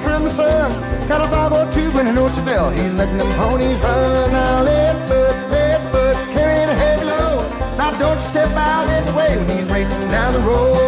From the sun, got a 502 in an Orchardville. He's letting them ponies run. Now Leadfoot, carrying a heavy load. Now don't you step out in the way when he's racing down the road.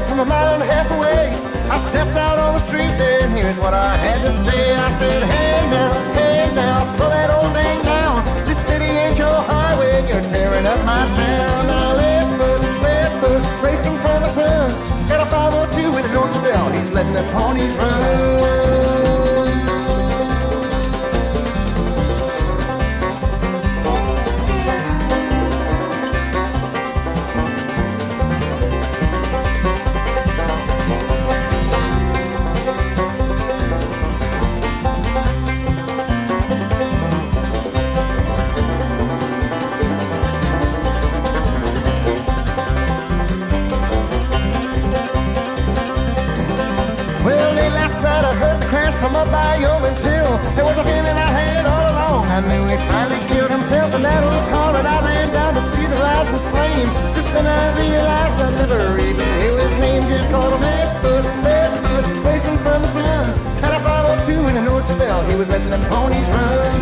From a mile and a half away, I stepped out on the street there, and here's what I had to say. I said, hey now, slow that old thing down. This city ain't your highway, and you're tearing up my town. Now Leadfoot, racing from the sun. Got a 502 in an Orchardville, he's letting them ponies run. From up by Yeoman's Hill, there was a feeling I had all along. I knew he'd finally killed himself in that old car, and I ran down to see the rising flame. Just then I realized I never even knew his name. Just called him Leadfoot, racing from the sun. Had a 502 in an Orchardville, he was letting them ponies run.